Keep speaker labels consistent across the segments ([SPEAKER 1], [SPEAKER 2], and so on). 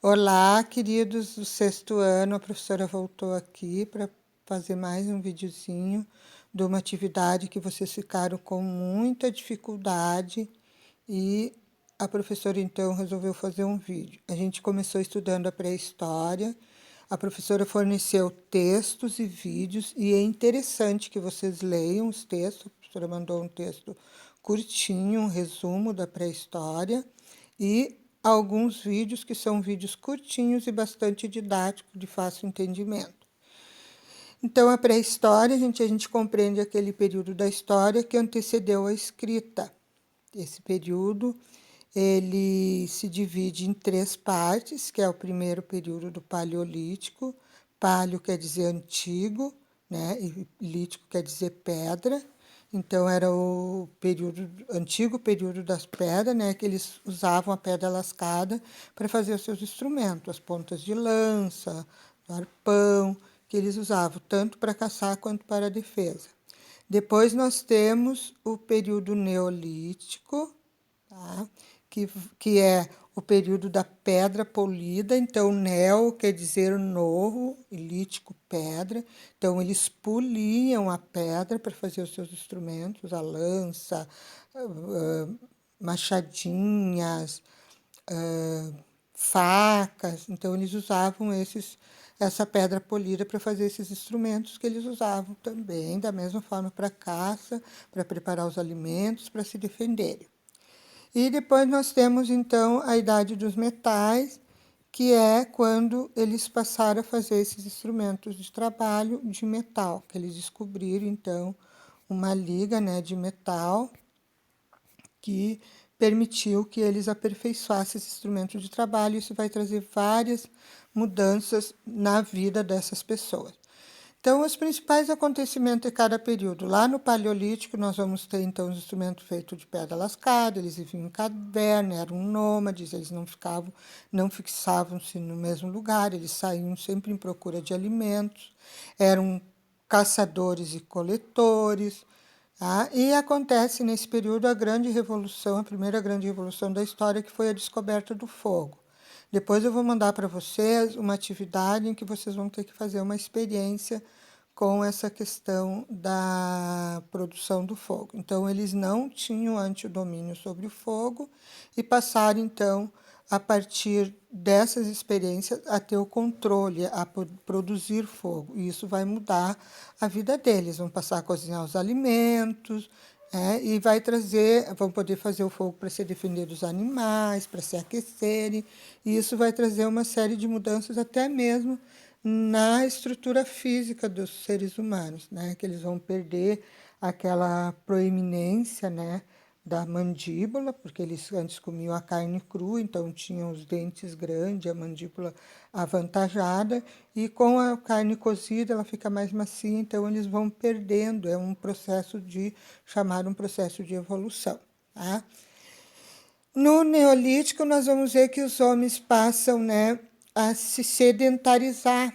[SPEAKER 1] Olá, queridos do sexto ano, a professora voltou aqui para fazer mais um videozinho de uma atividade que vocês ficaram com muita dificuldade e a professora então resolveu fazer um vídeo. A gente começou estudando a pré-história, a professora forneceu textos e vídeos e é interessante que vocês leiam os textos. A professora mandou um texto curtinho, um resumo da pré-história e alguns vídeos que são vídeos curtinhos e bastante didáticos, de fácil entendimento. Então, a pré-história, a gente compreende aquele período da história que antecedeu a escrita. Esse período, ele se divide em três partes, que é o primeiro período do Paleolítico. Paleo quer dizer antigo, né? E lítico quer dizer pedra. Então, era o antigo período das pedras, né? Que eles usavam a pedra lascada para fazer os seus instrumentos, as pontas de lança, o arpão, que eles usavam tanto para caçar quanto para a defesa. Depois nós temos o período neolítico, tá? que é o período da pedra polida. Então, neo quer dizer novo, e lítico, pedra. Então, eles poliam a pedra para fazer os seus instrumentos, a lança, machadinhas, facas. Então, eles usavam essa pedra polida para fazer esses instrumentos que eles usavam também, da mesma forma para caça, para preparar os alimentos, para se defenderem. E depois nós temos, então, a idade dos metais, que é quando eles passaram a fazer esses instrumentos de trabalho de metal, que eles descobriram, então, uma liga, né, de metal que permitiu que eles aperfeiçoassem esse instrumento de trabalho. Isso vai trazer várias mudanças na vida dessas pessoas. Então, os principais acontecimentos de cada período. Lá no Paleolítico, nós vamos ter, então, os instrumentos feitos de pedra lascada, eles viviam em caverna, eram nômades, eles não fixavam-se no mesmo lugar, eles saíam sempre em procura de alimentos, eram caçadores e coletores. Tá? E acontece nesse período a grande revolução, a primeira grande revolução da história, que foi a descoberta do fogo. Depois eu vou mandar para vocês uma atividade em que vocês vão ter que fazer uma experiência com essa questão da produção do fogo. Então, eles não tinham antes o domínio sobre o fogo e passaram, então, a partir dessas experiências, a ter o controle, a produzir fogo. E isso vai mudar a vida deles. Vão passar a cozinhar os alimentos, e vai trazer, vão poder fazer o fogo para se defender dos animais, para se aquecerem, e isso vai trazer uma série de mudanças até mesmo na estrutura física dos seres humanos, né? Que eles vão perder aquela proeminência, né, da mandíbula, porque eles antes comiam a carne crua, então tinham os dentes grandes, a mandíbula avantajada, e com a carne cozida ela fica mais macia, então eles vão perdendo, é um processo um processo de evolução. Tá? No Neolítico, nós vamos ver que os homens passam, né, a se sedentarizar.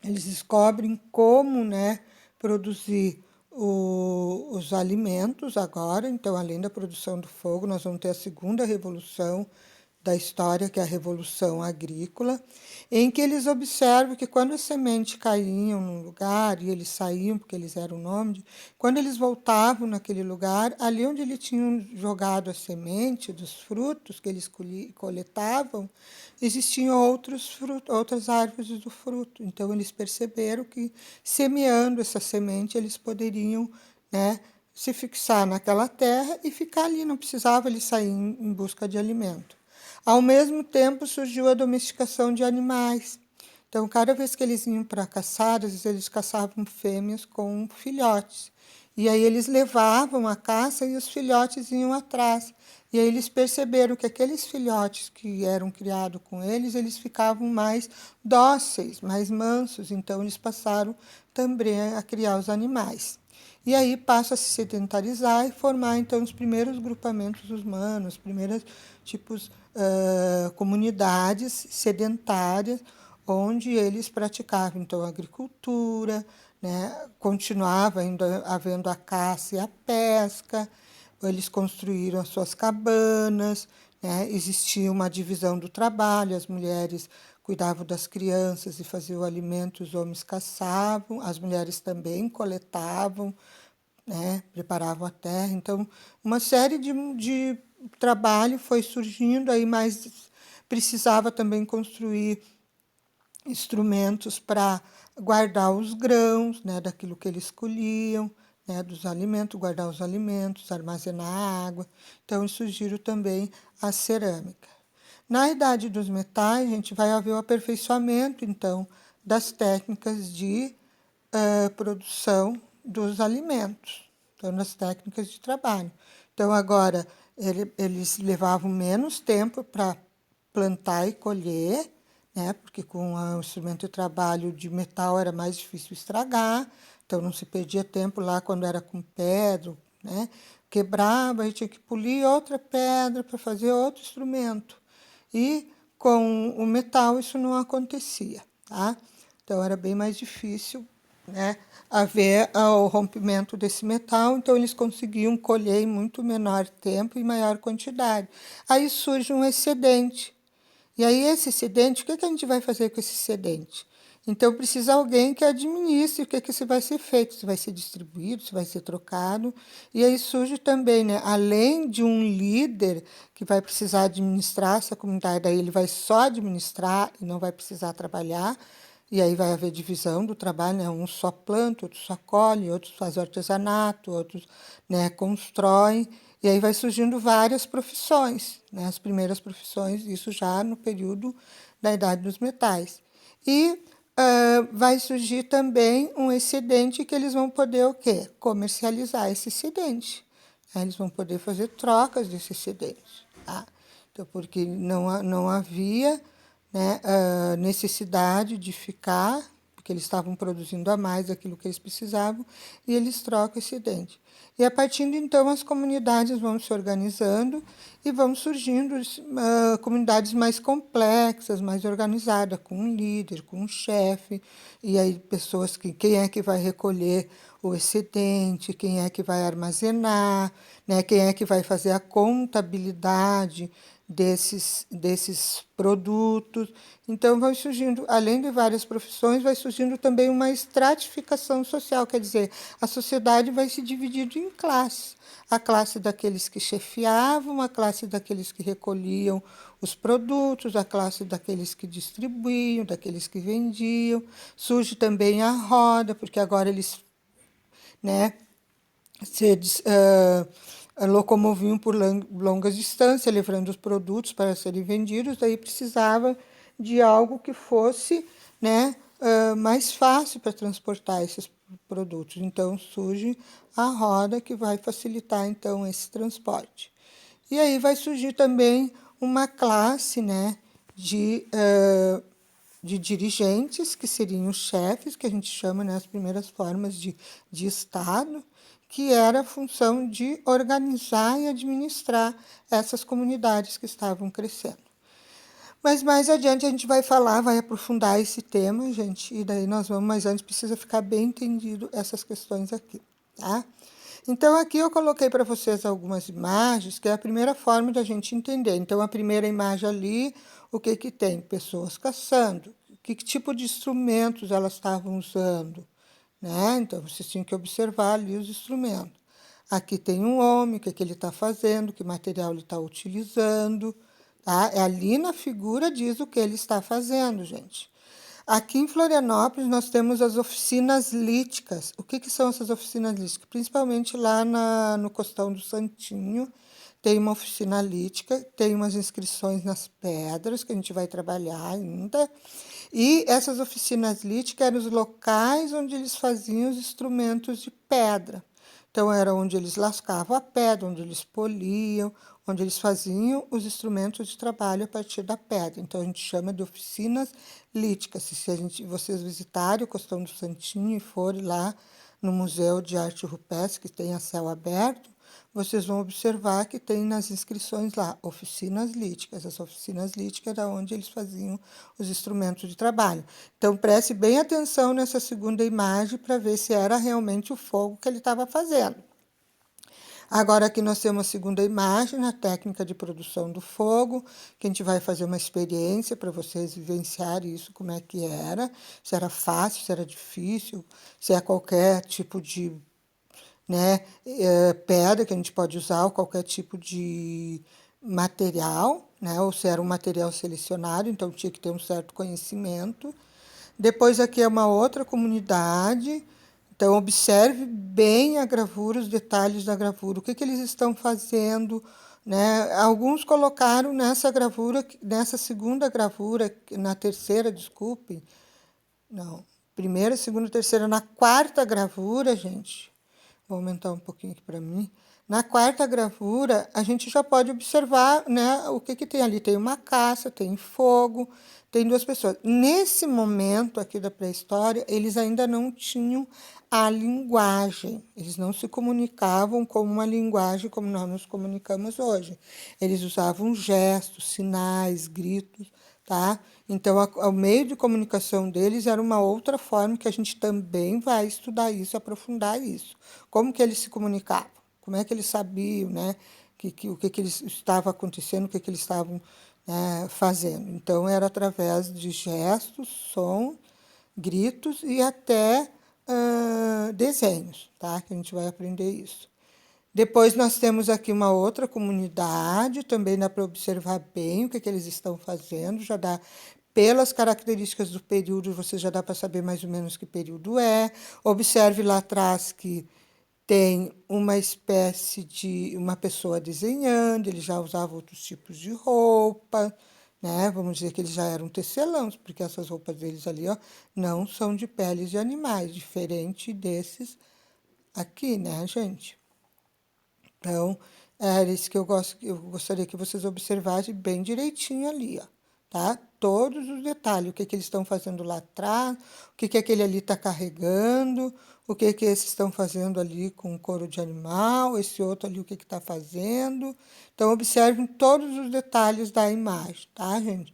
[SPEAKER 1] Eles descobrem como, né, produzir os alimentos agora. Então, além da produção do fogo, nós vamos ter a segunda revolução da história, que é a Revolução Agrícola, em que eles observam que quando as sementes caíam num lugar e eles saíam, porque eles eram nômades, quando eles voltavam naquele lugar, ali onde eles tinham jogado a semente dos frutos que eles coletavam, existiam outras árvores do fruto. Então, eles perceberam que, semeando essa semente, eles poderiam, né, se fixar naquela terra e ficar ali, não precisava eles sair em busca de alimento. Ao mesmo tempo, surgiu a domesticação de animais. Então, cada vez que eles iam para caçar, às vezes eles caçavam fêmeas com filhotes. E aí eles levavam a caça e os filhotes iam atrás. E aí eles perceberam que aqueles filhotes que eram criados com eles ficavam mais dóceis, mais mansos. Então, eles passaram também a criar os animais. E aí passa a se sedentarizar e formar, então, os primeiros grupamentos humanos, os primeiros tipos, comunidades sedentárias, onde eles praticavam, então, a agricultura, né? Continuava havendo a caça e a pesca, eles construíram as suas cabanas, né? Existia uma divisão do trabalho, as mulheres cuidavam das crianças e faziam o alimento, os homens caçavam, as mulheres também coletavam, né? Preparavam a terra. Então, uma série de trabalho foi surgindo, aí mais precisava também construir instrumentos para guardar os grãos, né, daquilo que eles colhiam, né, dos alimentos, guardar os alimentos, armazenar a água. Então, surgiram também a cerâmica. Na idade dos metais, a gente vai haver o aperfeiçoamento, então, das técnicas de produção dos alimentos, então, nas técnicas de trabalho. Então, agora, eles levavam menos tempo para plantar e colher, né? Porque com o instrumento de trabalho de metal era mais difícil estragar, então não se perdia tempo lá quando era com pedra, né? Quebrava e tinha que polir outra pedra para fazer outro instrumento. E com o metal isso não acontecia, tá? Então era bem mais difícil, né, haver o rompimento desse metal, então eles conseguiam colher em muito menor tempo e maior quantidade. Aí surge um excedente. E aí esse excedente, o que a gente vai fazer com esse excedente? Então precisa alguém que administre o que isso vai ser feito, se vai ser distribuído, se vai ser trocado. E aí surge também, né, além de um líder que vai precisar administrar essa comunidade, daí ele vai só administrar e não vai precisar trabalhar. E aí vai haver divisão do trabalho, né? Um só planta, outro só colhe, outros fazem artesanato, outros, né, constroem. E aí vai surgindo várias profissões, né? As primeiras profissões, isso já no período da Idade dos Metais. E vai surgir também um excedente que eles vão poder o quê? Comercializar esse excedente. Eles vão poder fazer trocas desse excedente. Tá? Então, porque não havia, né, necessidade de ficar, porque eles estavam produzindo a mais daquilo que eles precisavam, e eles trocam esse excedente. E a partir de então as comunidades vão se organizando e vão surgindo comunidades mais complexas, mais organizadas, com um líder, com um chefe, e aí pessoas que quem é que vai recolher o excedente, quem é que vai armazenar, né, quem é que vai fazer a contabilidade desses produtos. Então, vai surgindo, além de várias profissões, vai surgindo também uma estratificação social, quer dizer, a sociedade vai se dividindo em classes. A classe daqueles que chefiavam, a classe daqueles que recolhiam os produtos, a classe daqueles que distribuíam, daqueles que vendiam. Surge também a roda, porque agora eles, né, se locomoviam por longas distâncias, levando os produtos para serem vendidos, daí precisava de algo que fosse, né, mais fácil para transportar esses produtos. Então surge a roda que vai facilitar então esse transporte. E aí vai surgir também uma classe, né, de dirigentes, que seriam os chefes, que a gente chama, né, as primeiras formas de Estado, que era a função de organizar e administrar essas comunidades que estavam crescendo. Mas mais adiante a gente vai falar, vai aprofundar esse tema, gente, e daí nós vamos, mas antes precisa ficar bem entendido essas questões aqui, tá? Então, aqui eu coloquei para vocês algumas imagens, que é a primeira forma da gente entender. Então, a primeira imagem ali, o que que tem? Pessoas caçando. Que tipo de instrumentos elas estavam usando, né? Então, vocês tinham que observar ali os instrumentos. Aqui tem um homem, o que que ele está fazendo, que material ele está utilizando, tá? Ali na figura diz o que ele está fazendo, gente. Aqui em Florianópolis, nós temos as oficinas líticas. O que que são essas oficinas líticas? Principalmente lá no Costão do Santinho, tem uma oficina lítica, tem umas inscrições nas pedras, que a gente vai trabalhar ainda. E essas oficinas líticas eram os locais onde eles faziam os instrumentos de pedra. Então, era onde eles lascavam a pedra, onde eles poliam, onde eles faziam os instrumentos de trabalho a partir da pedra. Então, a gente chama de oficinas líticas. Se vocês visitarem o Costão do Santinho e forem lá no Museu de Arte Rupestre, que tem a céu aberto, vocês vão observar que tem nas inscrições lá, oficinas líticas. As oficinas líticas era onde eles faziam os instrumentos de trabalho. Então, preste bem atenção nessa segunda imagem para ver se era realmente o fogo que ele estava fazendo. Agora aqui nós temos a segunda imagem, na técnica de produção do fogo, que a gente vai fazer uma experiência para vocês vivenciarem isso, como é que era, se era fácil, se era difícil, se é qualquer tipo de, né, pedra que a gente pode usar, ou qualquer tipo de material, né, ou se era um material selecionado, então tinha que ter um certo conhecimento. Depois aqui é uma outra comunidade, então observe bem a gravura, os detalhes da gravura, o que que eles estão fazendo, né? Alguns colocaram nessa gravura, nessa segunda gravura, na terceira, desculpe, não, primeira, segunda, terceira, na quarta gravura, gente, vou aumentar um pouquinho aqui para mim. Na quarta gravura, a gente já pode observar, né, o que que tem ali. Tem uma caça, tem fogo, tem duas pessoas. Nesse momento aqui da pré-história, eles ainda não tinham a linguagem. Eles não se comunicavam com uma linguagem como nós nos comunicamos hoje. Eles usavam gestos, sinais, gritos, tá? Então, o meio de comunicação deles era uma outra forma que a gente também vai estudar isso, aprofundar isso. Como que eles se comunicavam? Como é que eles sabiam, né? O que eles estava acontecendo, o que eles estavam, né, fazendo. Então, era através de gestos, som, gritos e até desenhos, tá? Que a gente vai aprender isso. Depois nós temos aqui uma outra comunidade, também dá para observar bem o que eles estão fazendo, já dá, pelas características do período, você já dá para saber mais ou menos que período é. Observe lá atrás que tem uma espécie de uma pessoa desenhando, ele já usava outros tipos de roupa, né? Vamos dizer que eles já eram tecelãos, porque essas roupas deles ali, ó, não são de peles de animais, diferente desses aqui, né, gente? Então, era isso que eu gostaria que vocês observassem bem direitinho ali, ó, tá? Todos os detalhes, o que que eles estão fazendo lá atrás, o que que aquele ali está carregando, o que que esses estão fazendo ali com couro de animal, esse outro ali o que que está fazendo. Então, observem todos os detalhes da imagem, tá, gente?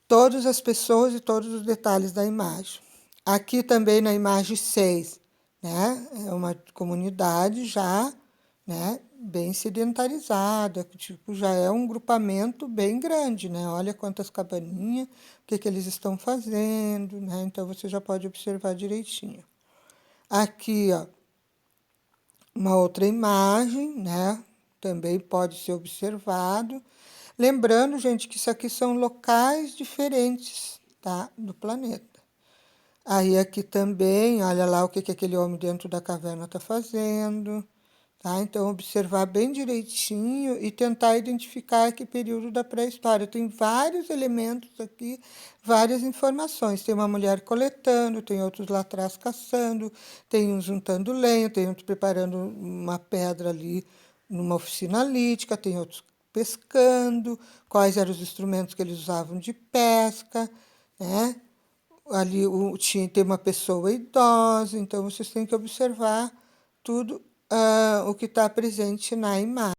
[SPEAKER 1] Todas as pessoas e todos os detalhes da imagem. Aqui também na imagem 6, né? É uma comunidade já, né, bem sedentarizada, tipo, já é um grupamento bem grande, né? Olha quantas cabaninhas, o que que eles estão fazendo, né? Então você já pode observar direitinho. Aqui, ó, uma outra imagem, né? Também pode ser observado. Lembrando, gente, que isso aqui são locais diferentes, tá? Do planeta. Aí aqui também, olha lá o que que aquele homem dentro da caverna está fazendo, tá? Então, observar bem direitinho e tentar identificar que período da pré-história. Tem vários elementos aqui, várias informações. Tem uma mulher coletando, tem outros lá atrás caçando, tem uns juntando lenha, tem outros preparando uma pedra ali numa oficina lítica, tem outros pescando, quais eram os instrumentos que eles usavam de pesca, né? Ali tem uma pessoa idosa, então vocês têm que observar tudo o que está presente na imagem.